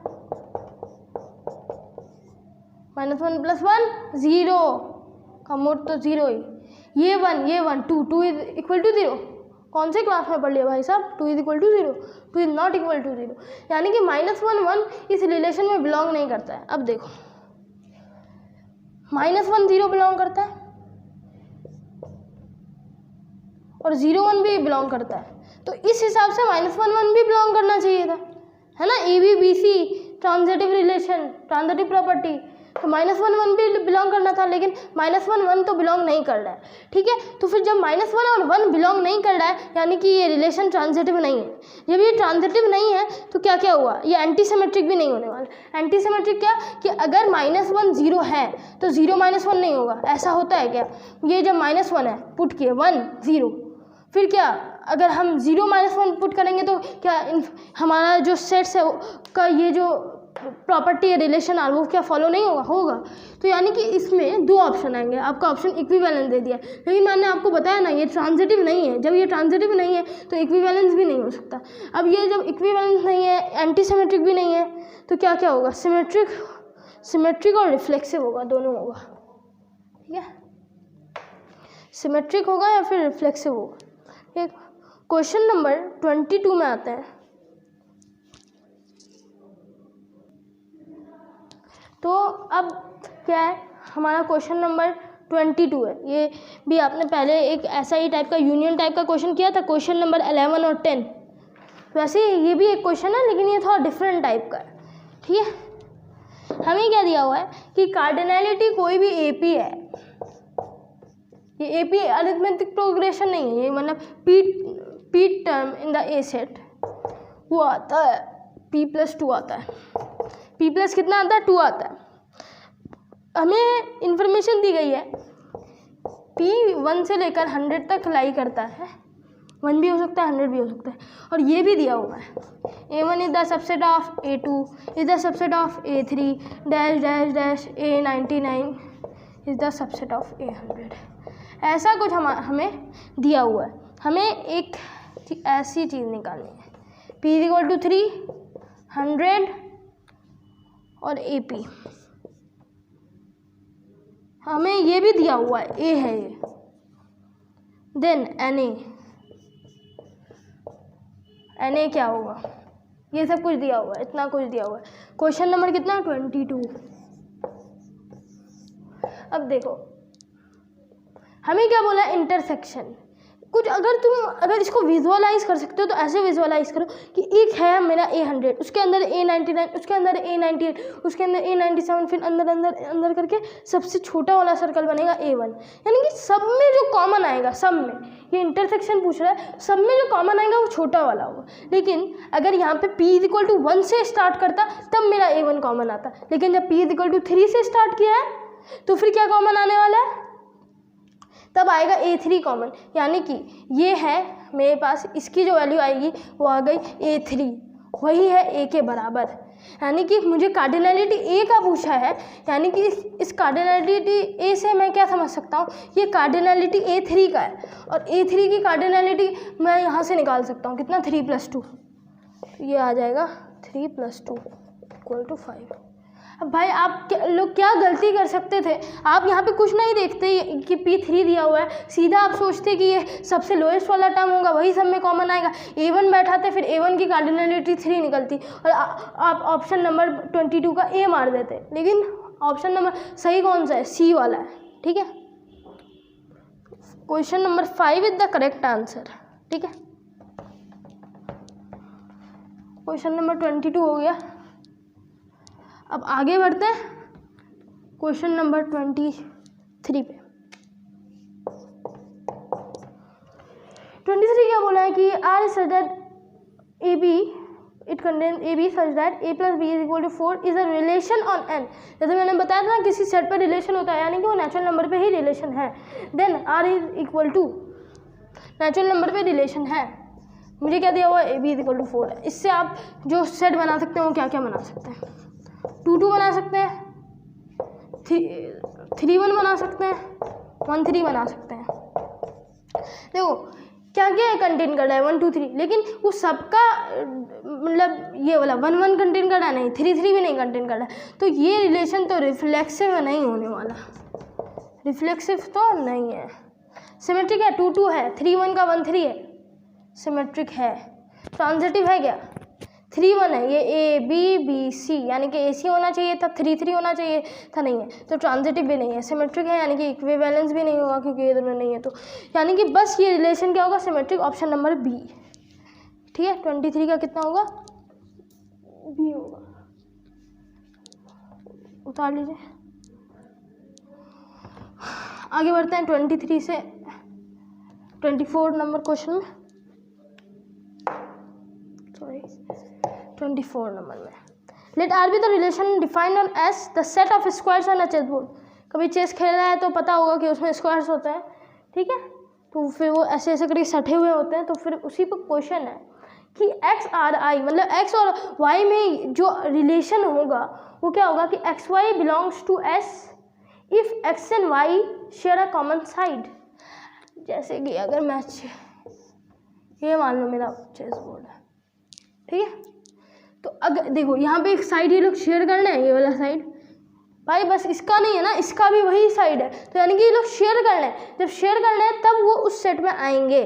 -1 + 1 0 का मोड तो 0 ही, ये 1 2 इज इक्वल टू 0, कौन से क्लास में पढ़ लिया भाई साहब, 2 is equal to 0, 2 is not equal to 0, यानी कि -1 1 इस रिलेशन में बिलोंग नहीं करता है। अब देखो -1 0 बिलोंग करता है और 0 1 भी बिलोंग करता है, तो इस हिसाब से -1 1 भी बिलोंग करना चाहिए था, है ना, ABBC transitive relation, transitive property, तो -1 1 भी बिलोंग करना था, लेकिन -1 1 तो बिलोंग नहीं कर रहा है, ठीक है। तो फिर जब -1 और 1 बिलोंग नहीं कर रहा है, यानी कि ये रिलेशन ट्रांजिटिव नहीं है। जब ये ट्रांजिटिव नहीं है तो क्या क्या हुआ, ये एंटी सिमेट्रिक भी नहीं होने वाला। एंटी सिमेट्रिक क्या कि अगर -1 0 है तो 0 -1 नहीं होगा, ऐसा होता है क्या? ये जब -1 है पुट किए 1 0, फिर क्या अगर हम 0 -1 पुट करेंगे तो क्या हमारा जो सेट्स है का ये जो प्रॉपर्टी है, रिलेशन आर, वो क्या फॉलो नहीं होगा? होगा। तो यानी कि इसमें 2 ऑप्शन आएंगे, आपका ऑप्शन इक्विवेलेंस दे दिया, लेकिन मैंने आपको बताया ना ये ट्रांजिटिव नहीं है। जब ये ट्रांजिटिव नहीं है तो इक्विवेलेंस भी नहीं हो सकता। अब ये जब इक्विवेलेंस नहीं है, एंटी सिमेट्रिक भी नहीं है, तो क्या क्या होगा? सिमेट्रिक और रिफ्लेक्सिव होगा, दोनों होगा, ठीक है। सिमेट्रिक होगा या फिर रिफ्लेक्सिव होगा। एक क्वेश्चन नंबर 22 में आता है, तो अब क्या है, हमारा क्वेश्चन नंबर 22 है। ये भी आपने पहले एक ऐसा ही टाइप का यूनियन टाइप का क्वेश्चन किया था, क्वेश्चन नंबर 11 और 10। वैसे ये भी एक क्वेश्चन है, लेकिन ये थोड़ा डिफरेंट टाइप का है, ठीक है। हमें क्या दिया हुआ है कि कार्डिनैलिटी कोई भी AP है, ये AP अरिथमेटिक प्रोग्रेशन नहीं है, ये मतलब P term in the A set वो आता है P+2 आता है, P+ कितना आता है? 2 आता है। हमें इंफॉर्मेशन दी गई है P 1 से लेकर 100 तक लाई करता है, 1 भी हो सकता है 100 भी हो सकता है, और ये भी दिया हुआ है A1 is the subset of A2 is the subset of A3 dash dash dash A99 is the subset of A100। ऐसा कुछ हमें दिया हुआ है। हमें एक ऐसी चीज़ निकालनी है, P = 3 100 और AP। हमें ये भी दिया हुआ है, A है ये, देन Na क्या होगा, ये सब कुछ दिया हुआ है, इतना कुछ दिया हुआ है। क्वेश्चन नंबर कितना? 22। अब देखो हमें क्या बोला है, इंटरसेक्शन। कुछ अगर इसको विजुअलाइज कर सकते हो तो ऐसे विजुअलाइज करो कि एक है मेरा A100, उसके अंदर A99, उसके अंदर A98, उसके अंदर A97, फिर अंदर करके सबसे छोटा वाला सर्कल बनेगा A1, यानी कि सब में जो कॉमन आएगा, सब में, ये इंटरसेक्शन पूछ रहा है, सब में जो कॉमन आएगा वो छोटा वाला होगा। लेकिन अगर यहाँ पे P = 1 से स्टार्ट करता तब मेरा A1 कॉमन आता, लेकिन जब P = 3 से स्टार्ट किया है तो फिर क्या कॉमन आने वाला है? तब आएगा A3 कॉमन, यानी कि ये है मेरे पास, इसकी जो वैल्यू आएगी वो आ गई A3, वही है A के बराबर। यानी कि मुझे कार्डिनैलिटी A का पूछा है, यानी कि इस कार्डिनैलिटी A से मैं क्या समझ सकता हूँ, ये कार्डिनैलिटी A3 का है, और A3 की कार्डिनैलिटी मैं यहाँ से निकाल सकता हूँ, कितना? 3 + 2, ये आ जाएगा 3 + 2 = 5। अब भाई आप लोग क्या गलती कर सकते थे, आप यहाँ पे कुछ नहीं देखते कि P3 दिया हुआ है, सीधा आप सोचते कि ये सबसे लोएस्ट वाला टर्म होगा, वही सब में कॉमन आएगा, A1 बैठाते, फिर A1 की कार्डिनैलिटी 3 निकलती और आप ऑप्शन नंबर 22 का A मार देते। लेकिन ऑप्शन नंबर सही कौन सा है, सी वाला है, ठीक है। Question number 5 is the correct answer, ठीक है। क्वेश्चन नंबर 22 हो गया। अब आगे बढ़ते हैं क्वेश्चन नंबर 23 पे। 23 क्या बोला है कि R such that A B it contain A B such that A plus B is equal to 4 is a relation on N. जैसे मैंने बताया था किसी सेट पर रिलेशन होता है, यानी कि वो नेचुरल नंबर पे ही रिलेशन है। Then R is equal to natural number पे रिलेशन है। मुझे क्या दिया हुआ है, A B is equal to 4 है। इससे आप जो सेट बना सकते हैं वो क्या क्या बना सकते हैं, 2 बना सकते हैं, 3 बना सकते हैं, 1 3 बना सकते हैं। देखो क्या क्या है कंटेन कर रहा है 1 2 3, लेकिन वो सबका मतलब ये वाला 1 1 कंटेन कर रहा है नहीं, 3 3 भी नहीं कंटेन कर रहा है। तो ये रिलेशन तो रिफ्लेक्सिव नहीं होने वाला, रिफ्लेक्सिव तो नहीं है। सिमेट्रिक है, 2 2 है, 3 1 का 1 3 है, सिमेट्रिक है। ट्रांजिटिव है क्या, 3 1 है, ये ए बी बी सी यानी कि ए सी होना चाहिए था, 3 3 होना चाहिए था, नहीं है। तो ट्रांजिटिव भी नहीं है। सिमेट्रिक है यानी कि इक्विवेलेंस भी नहीं होगा क्योंकि ये दोनों नहीं है। तो यानी कि बस ये रिलेशन क्या होगा, सिमेट्रिक, ऑप्शन नंबर बी, ठीक है। 23 का कितना होगा, बी होगा, उतार लीजिए। आगे बढ़ते हैं 23 से 24 नंबर क्वेश्चन में, सॉरी 24 नंबर में। Let R be the relation defined on S the set of squares on a chess board. कभी चेस खेल रहा है तो पता होगा कि उसमें स्क्वायर्स होते हैं, ठीक है। तो फिर वो ऐसे ऐसे करके सटे हुए होते हैं। तो फिर उसी पर क्वेश्चन है कि एक्स आर आई मतलब एक्स और वाई में जो रिलेशन होगा वो क्या होगा कि x y belongs to S if x and y share a common side. जैसे कि अगर मैच ये मान लो मेरा चेस बोर्ड है, ठीक है। तो अगर देखो यहाँ पे एक साइड ये लोग शेयर करना है, ये वाला साइड भाई, बस इसका नहीं है ना, इसका भी वही साइड है। तो यानी कि ये लोग शेयर करना है, जब शेयर करना है तब वो उस सेट में आएंगे।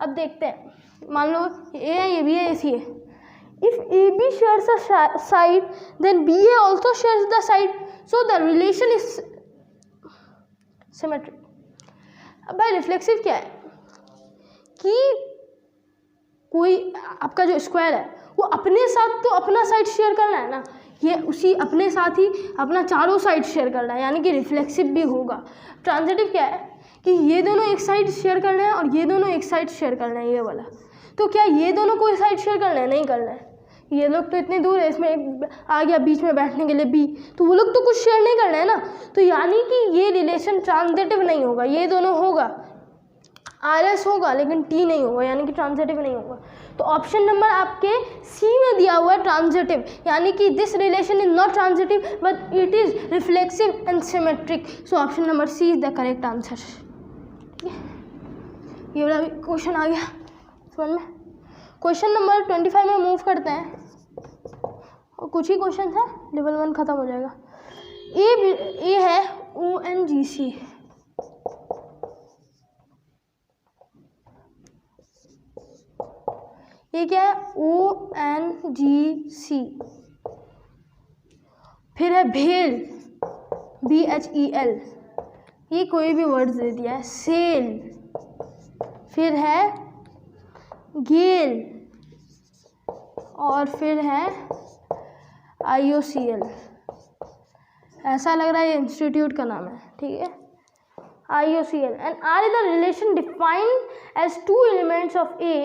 अब देखते हैं, मान लो ए है, ये भी है, ए सी है। If A B shares a side then B A also shares the side, so the relation is symmetric. अब भाई रिफ्लेक्सिव क्या है कि कोई आपका जो स्क्वायर है वो अपने साथ तो अपना साइड शेयर करना है ना, ये उसी अपने साथ ही अपना चारों साइड शेयर करना है, यानी कि रिफ्लेक्सिव भी होगा। ट्रांजिटिव क्या है कि ये दोनों एक साइड शेयर करना है और ये दोनों एक साइड शेयर करना है, ये वाला। तो क्या ये दोनों कोई साइड शेयर करना है, नहीं करना है। ये लोग तो इतने दूर है, इसमें एक आ गया बीच में बैठने के लिए बी, तो वो लोग तो कुछ शेयर नहीं करना है ना। तो यानी कि ये रिलेशन ट्रांजिटिव नहीं होगा, ये दोनों होगा, आर एस होगा लेकिन टी नहीं होगा, यानी कि ट्रांजिटिव नहीं होगा। तो ऑप्शन नंबर आपके सी में दिया हुआ है ट्रांजिटिव, यानी कि this relation is not transitive but it is reflexive and symmetric. So option number C is the correct answer, ठीक है। ये वाला क्वेश्चन आ गया समझ में। क्वेश्चन नंबर 25 में मूव करते हैं, और कुछ ही क्वेश्चन है, लेवल 1 खत्म हो जाएगा। ए है ONGC, ये क्या है ONGC। फिर है भेल, BHEL, ये कोई भी वर्ड दे दिया है। सेल, फिर है गेल, और फिर है IOCL। ऐसा लग रहा है ये इंस्टीट्यूट का नाम है, ठीक है। IOCL and R is the relation defined as 2 elements of A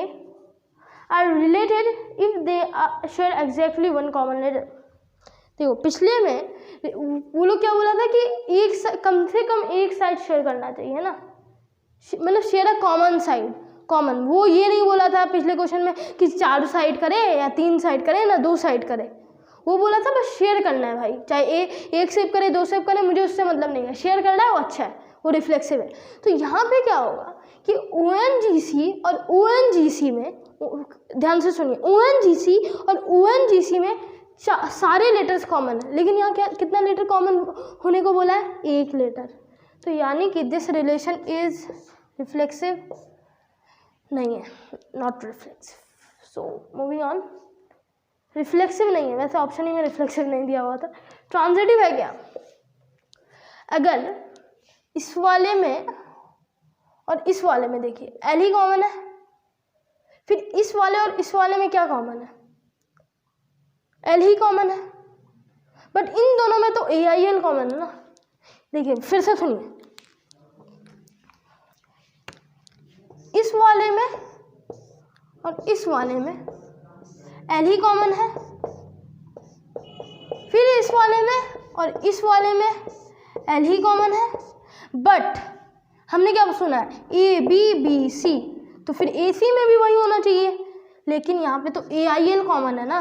are related if they share exactly one common letter। देखो पिछले में वो लोग क्या बोला था कि एक कम से कम एक साइड शेयर करना चाहिए ना, मतलब share a common side, common. वो ये नहीं बोला था पिछले क्वेश्चन में कि 4 साइड करे या 3 साइड करे ना 2 साइड करे, वो बोला था बस शेयर करना है भाई, चाहे एक शेप करे 2 शेप करे, मुझे उससे मतलब नहीं है, शेयर करना है वो अच्छा है, वो रिफ्लेक्सिव है। तो यहाँ पे क्या होगा कि ONGC और ONGC में, ध्यान से सुनिए, ONGC और ONGC में सारे लेटर्स कॉमन है, लेकिन यहाँ क्या कितना लेटर कॉमन होने को बोला है, 1 लेटर। तो यानी कि दिस रिलेशन इज रिफ्लेक्सिव नहीं है, not reflexive. So moving on, reflexive नहीं है, वैसे ऑप्शन ही में रिफ्लेक्सिव नहीं दिया हुआ था। ट्रांजिटिव है क्या, अगर इस वाले में और इस वाले में देखिए एल ही कॉमन है, फिर इस वाले और इस वाले में क्या कॉमन है, एल ही कॉमन है, बट इन दोनों में तो ए आई एल कॉमन है ना। देखिए फिर से सुनिए, इस वाले में और इस वाले में एल ही कॉमन है, फिर इस वाले में और इस वाले में एल ही कॉमन है, बट हमने क्या सुना है ए बी बी सी, तो फिर ए सी में भी वही होना चाहिए, लेकिन यहाँ पे तो ए आई एल कॉमन है ना।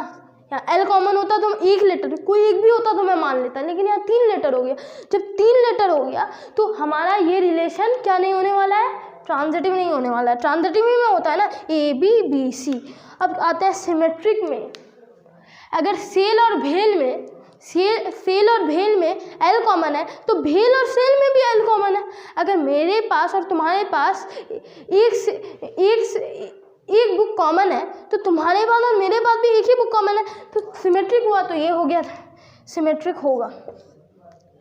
यहाँ एल कॉमन होता तो हम एक लेटर, कोई एक भी होता तो मैं मान लेता, लेकिन यहाँ 3 लेटर हो गया। जब 3 लेटर हो गया तो हमारा ये रिलेशन क्या नहीं होने वाला है, ट्रांजिटिव नहीं होने वाला है। ट्रांजिटिव में होता है ना ए बी बी सी। अब आते हैं सिमेट्रिक में। अगर सेल और भेल में एल कॉमन है तो भेल और सेल में भी एल कॉमन है। अगर मेरे पास और तुम्हारे पास एक बुक कॉमन है तो तुम्हारे पास और मेरे पास भी एक ही बुक कॉमन है, तो सिमेट्रिक हुआ, तो ये हो गया सिमेट्रिक होगा।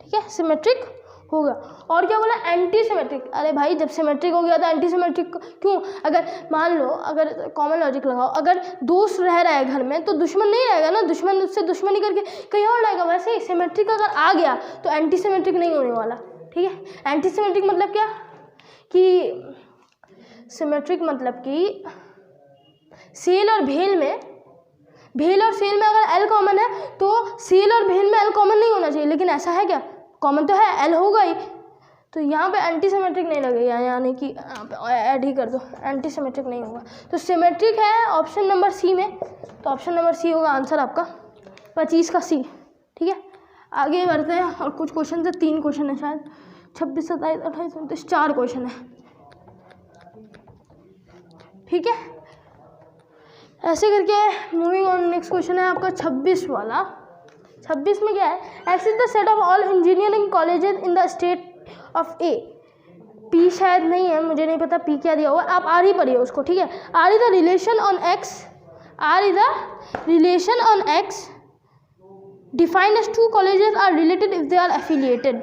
ठीक है, सिमेट्रिक होगा। और क्या बोला, एंटी सिमेट्रिक। अरे भाई जब सिमेट्रिक हो गया तो एंटी सिमेट्रिक क्यों? अगर मान लो, अगर कॉमन लॉजिक लगाओ, अगर दोस्त रह रहा है घर में तो दुश्मन नहीं रहेगा ना, दुश्मन उससे दुश्मनी करके कहीं और रहेगा। वैसे ही सिमेट्रिक अगर आ गया तो एंटी सिमेट्रिक नहीं होने वाला। ठीक है, एंटी सिमेट्रिक मतलब क्या कि सिमेट्रिक मतलब कि सेल और भेल और सेल में अगर एल कॉमन है तो सेल और भेल में एल कॉमन नहीं होना चाहिए, लेकिन ऐसा है क्या, कॉमन तो है, एल होगा ही, तो यहाँ पे एंटी सिमेट्रिक नहीं लगेगा, यानी कि ऐड ही कर दो, एंटी सिमेट्रिक नहीं होगा। तो सिमेट्रिक है ऑप्शन नंबर सी में, तो ऑप्शन नंबर सी होगा आंसर आपका 25 का सी। ठीक है, आगे बढ़ते हैं। और कुछ क्वेश्चन है, 3 क्वेश्चन है शायद, 26, 27, 28, 29, 4 क्वेश्चन है। ठीक है, ऐसे करके मूविंग ऑन। नेक्स्ट क्वेश्चन है आपका 26 वाला। 26 में क्या है, x is the set of all engineering colleges in the state of A. P शायद नहीं है, मुझे नहीं पता पी क्या दिया हुआ, आप आर ही पढ़िए उसको। ठीक है, R is the relation on X, R is the relation on X defined as 2 colleges are related if they are affiliated.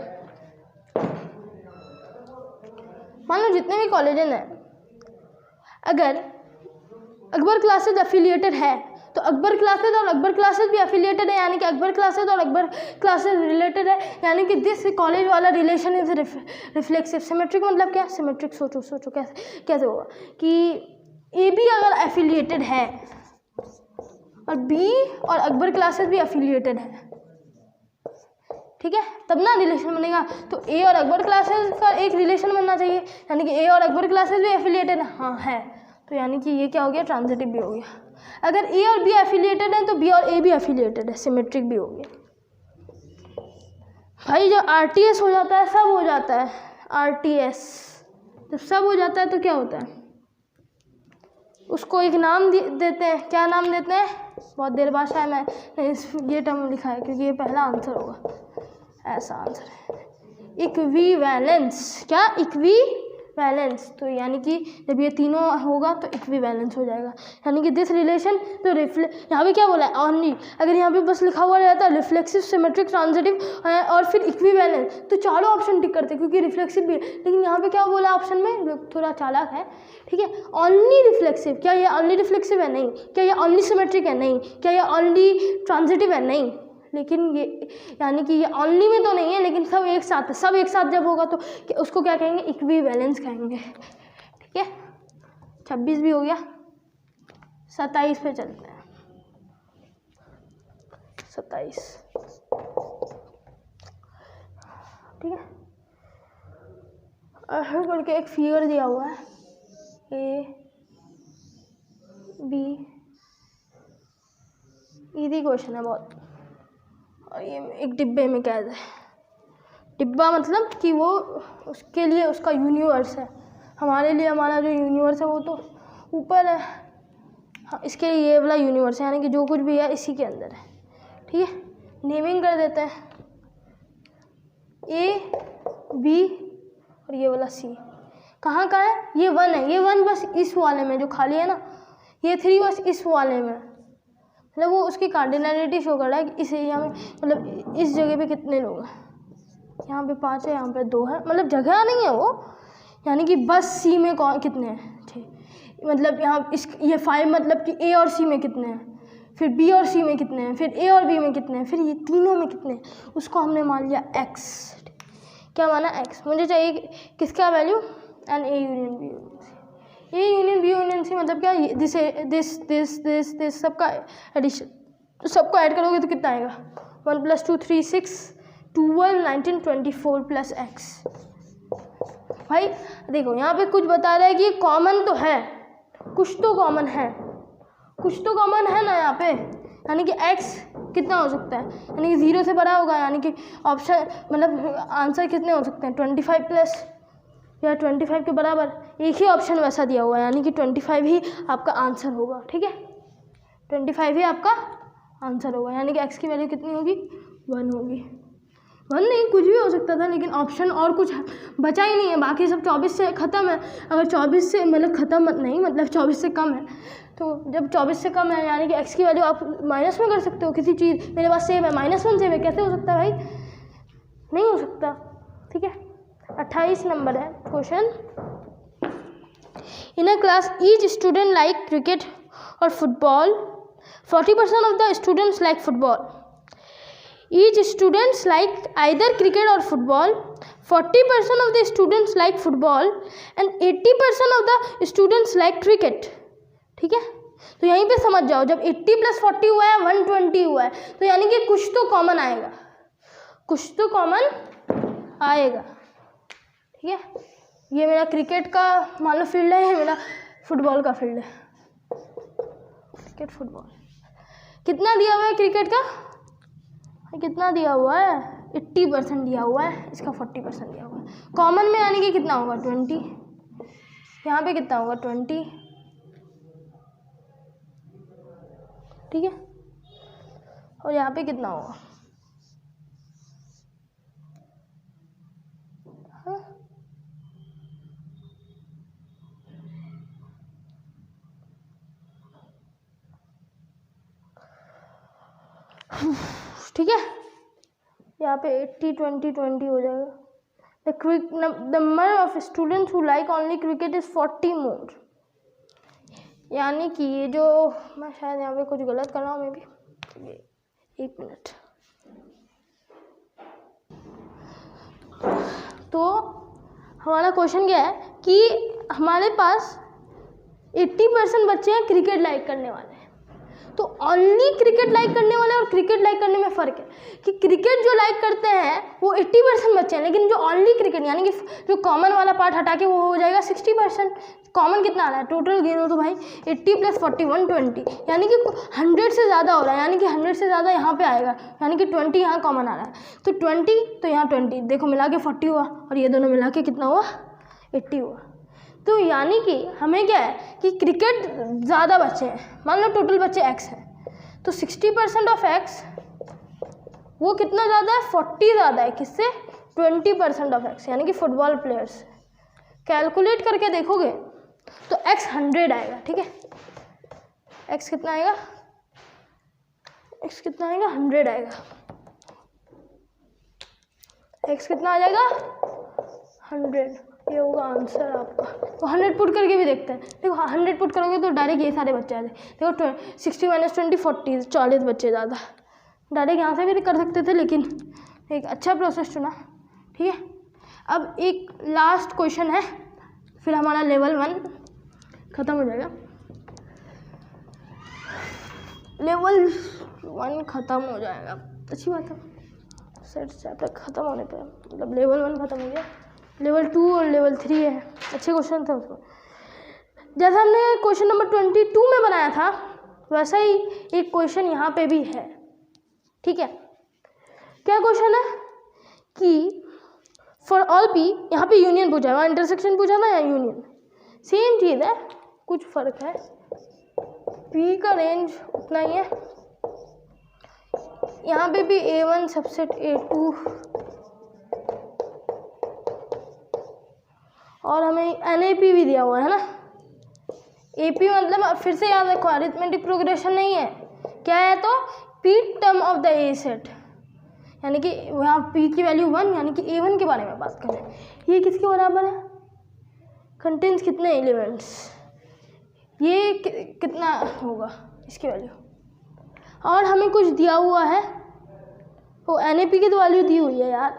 मान लो जितने भी कॉलेजेस हैं, अगर अकबर क्लासेज एफिलिएटेड है तो अकबर क्लासेज और अकबर क्लासेज भी एफिलिएटेड है, यानी कि अकबर क्लासेज और अकबर क्लासेज रिलेटेड है, यानी कि दिस कॉलेज वाला रिलेशन इज रिफ्लेक्सिव। सिमेट्रिक मतलब क्या, सिमेट्रिक सोचो कैसे होगा कि ए बी अगर एफिलिएटेड है और बी और अकबर क्लासेज भी एफिलिएटेड है, ठीक है, तब ना रिलेशन बनेगा। तो ए और अकबर क्लासेज का एक रिलेशन बनना चाहिए, यानी कि ए और अकबर क्लासेज भी एफिलिएटेड है, हाँ है, तो यानी कि ये क्या हो गया, ट्रांजिटिव भी हो गया। अगर ए और बी एफिलिएटेड है तो बी और ए भी एफिलिएटेड है, सिमेट्रिक भी हो गया। भाई जब आरटीएस हो जाता है, सब हो जाता है, आरटीएस जब सब हो जाता है तो क्या होता है, उसको एक नाम देते हैं। क्या नाम देते हैं, बहुत देर बाद शायद मैं ये टर्म लिखा है क्योंकि ये पहला आंसर होगा, ऐसा आंसर है इक्विवेलेंस। क्या, इक्विवेलेंस, तो यानी कि जब ये तीनों होगा तो इक्विवेलेंस हो जाएगा, यानी कि दिस रिलेशन तो यहाँ पे क्या बोला है, ऑनली। अगर यहाँ पे बस लिखा हुआ रहता है रिफ्लेक्सिव, सिमेट्रिक, ट्रांजिटिव और फिर इक्विवेलेंस, तो चारों ऑप्शन टिक करते क्योंकि रिफ्लेक्सिव भी है। लेकिन यहाँ पे क्या बोला ऑप्शन में, थोड़ा चालाक है। ठीक है, ऑनली रिफ्लेक्सिव, क्या ये ऑनली रिफ्लेक्सिव है, नहीं। क्या ये ऑनली सिमेट्रिक है, नहीं। क्या ये ऑनली ट्रांजिटिव है, नहीं। लेकिन ये यानी कि ये ऑनली में तो नहीं है, लेकिन सब एक साथ है। सब एक साथ जब होगा तो उसको क्या कहेंगे, इक्विवेलेंस कहेंगे। ठीक है, 26 भी हो गया, 27 पे चलते हैं। 27, ठीक है, ऐसे करके एक फिगर दिया हुआ है, ए बी, इजी क्वेश्चन है बहुत। और ये एक डिब्बे में कैद है। डिब्बा मतलब कि वो उसके लिए उसका यूनिवर्स है, हमारे लिए हमारा जो यूनिवर्स है वो तो ऊपर है, हाँ, इसके लिए ये वाला यूनिवर्स है, यानी कि जो कुछ भी है इसी के अंदर है। ठीक है, नेमिंग कर देते हैं, ए बी और ये वाला सी। कहाँ है, ये 1 है, ये 1 बस इस वाले में जो खाली है ना, ये 3 बस इस वाले में, मतलब वो उसकी कार्डिनलिटी शो कर रहा है कि इस एरिया में, मतलब इस जगह पे कितने लोग हैं। यहाँ पे 5 है, यहाँ पे 2 है, मतलब जगह नहीं है वो, यानी कि बस सी में कितने हैं, ठीक, मतलब यहाँ ये 5 मतलब कि ए और सी में कितने हैं, फिर बी और सी में कितने हैं, फिर ए और बी में कितने हैं, फिर ये तीनों में कितने हैं, उसको हमने मान लिया एक्स। क्या माना, एक्स। मुझे चाहिए किसका value, n A union B union C. A union B union C मतलब क्या, दिस सबका एडिशन, तो सबको ऐड करोगे तो कितना आएगा, 1 + 2 3 6 12 19 24 प्लस एक्स। भाई देखो यहाँ पे कुछ बता रहा है कि कॉमन तो है, कुछ तो कॉमन है, कुछ तो कॉमन है ना यहाँ पे, यानी कि x कितना हो सकता है, यानी कि 0 से बड़ा होगा, यानी कि ऑप्शन मतलब आंसर कितने हो सकते हैं, 25 प्लस या 25 के बराबर। एक ही ऑप्शन वैसा दिया हुआ है, यानी कि 25 ही आपका आंसर होगा, ठीक है, 25 ही आपका आंसर होगा, यानी कि x की वैल्यू कितनी होगी, 1 होगी। 1 नहीं, कुछ भी हो सकता था, लेकिन ऑप्शन और कुछ बचा ही नहीं है, बाकी सब 24 से ख़त्म है। अगर 24 से मतलब ख़त्म नहीं, मतलब 24 से कम है, तो जब 24 से कम है यानी कि x की वैल्यू आप माइनस में कर सकते हो किसी चीज़, मेरे पास सेव है, -1 सेव है, कैसे हो सकता है भाई, नहीं हो सकता, ठीक है। 28 नंबर है question, in a class each student like cricket और football, 40% of the students like football, each students like either cricket और football, 40% of the students like football and 80% of the students like cricket, ठीक है। तो यहीं पे समझ जाओ, जब 80 + 40 हुआ है 120 हुआ है, तो यानी कि कुछ तो कॉमन आएगा, कुछ तो कॉमन आएगा, ठीक है। ये मेरा क्रिकेट का मान लो फील्ड है, ये मेरा फुटबॉल का फील्ड है, क्रिकेट फुटबॉल। कितना दिया हुआ है क्रिकेट का, कितना दिया हुआ है, 80% दिया हुआ है, इसका 40% दिया हुआ है। कॉमन में यानी कि कितना होगा, 20, यहाँ पे कितना होगा, 20, ठीक है, और यहाँ पे कितना होगा, हाँ? ठीक है, यहाँ पे 80 20 20 हो जाएगा। The number of students who like only cricket is 40 मोर, यानी कि ये जो मैं शायद यहाँ पे कुछ गलत कर रहा हूँ, मे भी 1 मिनट। तो हमारा क्वेश्चन क्या है कि हमारे पास 80% बच्चे हैं क्रिकेट लाइक करने वाले, तो ओनली क्रिकेट लाइक करने वाले और क्रिकेट लाइक करने में फ़र्क है कि क्रिकेट जो लाइक करते हैं वो 80% बच्चे हैं, लेकिन जो ओनली क्रिकेट यानी कि जो कॉमन वाला पार्ट हटा के वो हो जाएगा 60%। कॉमन कितना आ रहा है, टोटल गिनो तो भाई 80 + 40 120, यानी कि 100 से ज़्यादा हो रहा है, यानी कि 100 से ज़्यादा यहाँ पे आएगा, यानी कि 20 यहाँ कॉमन आ रहा है, तो 20 तो यहाँ 20, देखो मिला के 40 हुआ, और ये दोनों मिला के कितना हुआ, 80 हुआ। तो यानी कि हमें क्या है कि क्रिकेट ज़्यादा बच्चे हैं, मान लो टोटल बच्चे x है, तो 60% ऑफ x वो कितना ज़्यादा है, 40 ज़्यादा है, किससे, 20% ऑफ x, यानी कि फुटबॉल प्लेयर्स। कैलकुलेट करके देखोगे तो x 100 आएगा, ठीक है, x कितना आएगा, x कितना आएगा, 100 आएगा, x कितना आ जाएगा, 100, ये होगा आंसर आपका। तो 100 पुट करके भी देखते हैं, देखो 100 पुट करोगे तो डायरेक्ट ये सारे बच्चे आ जाए, देखो 60 - 20 40, 40 बच्चे ज़्यादा, डायरेक्ट यहाँ से भी कर सकते थे, लेकिन एक अच्छा प्रोसेस चुना, ठीक है। अब एक लास्ट क्वेश्चन है, फिर हमारा लेवल 1 ख़त्म हो जाएगा, लेवल 1 ख़त्म हो जाएगा, अच्छी बात है, सेट चैप्टर ख़त्म होने पर मतलब लेवल 1 ख़त्म हो गया, लेवल 2 और लेवल 3 है, अच्छे क्वेश्चन थे उसमें। जैसा हमने क्वेश्चन नंबर 22 में बनाया था वैसा ही एक क्वेश्चन यहाँ पे भी है, ठीक है। क्या क्वेश्चन है कि फॉर ऑल पी, यहाँ पे यूनियन पूछा है, वहाँ इंटरसेक्शन पूछा था या यूनियन, सेम चीज़ है, कुछ फ़र्क है, पी का रेंज उतना ही है, यहाँ पे भी A1 सबसेट A2 और हमें NAP भी दिया हुआ है ना, AP मतलब फिर से याद रखो अरिथमेटिक प्रोग्रेशन नहीं है, क्या है तो P term of the A set, यानी कि यहाँ p की वैल्यू 1, यानी कि a1 के बारे में बात करें, ये किसके बराबर है, कंटेंट्स कितने एलिमेंट्स, ये कितना होगा इसकी वैल्यू। और हमें कुछ दिया हुआ है, वो NaP की तो वैल्यू दी हुई है यार,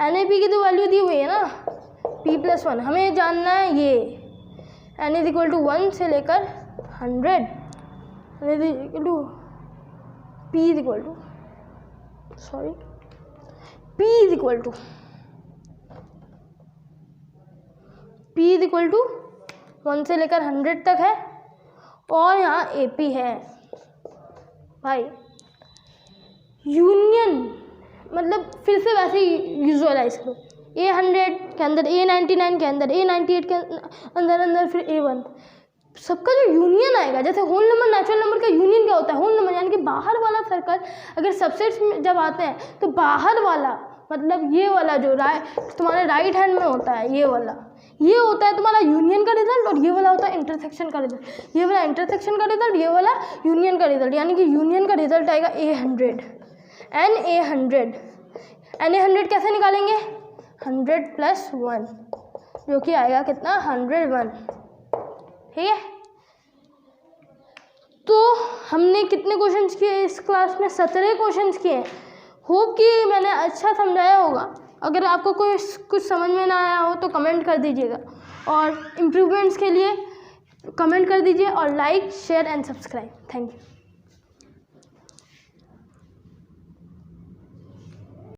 NaP की तो वैल्यू दी हुई है ना, p+1। हमें जानना है ये n=1 से लेकर 100, p=1 से लेकर 100 तक है, और यहाँ AP है भाई। यूनियन मतलब फिर से वैसे ही विजुअलाइज करो, A100 के अंदर A99 के अंदर A98 के अंदर फिर A1, सबका जो यूनियन आएगा, जैसे होल नंबर नेचुरल नंबर का यूनियन क्या होता है, होल नंबर यानी कि बाहर वाला सर्कल अगर सबसेट्स में जब आते हैं तो बाहर वाला मतलब ये वाला जो तुम्हारे राइट हैंड में होता है, ये वाला, ये होता है तुम्हारा यूनियन का रिजल्ट, और ये वाला होता है इंटरसेक्शन का रिजल्ट। ये वाला इंटरसेक्शन का रिजल्ट, ये वाला यूनियन का रिजल्ट, यानी कि यूनियन का रिजल्ट आएगा A100, Na100 कैसे निकालेंगे, 100+1, जो कि आएगा कितना, 101। ठीक है, तो हमने कितने क्वेश्चंस किए इस क्लास में, 17 क्वेश्चंस किए। होप कि मैंने अच्छा समझाया होगा। अगर आपको कोई कुछ समझ में ना आया हो तो कमेंट कर दीजिएगा, और इम्प्रूवमेंट्स के लिए कमेंट कर दीजिए, और like share and subscribe. Thank you.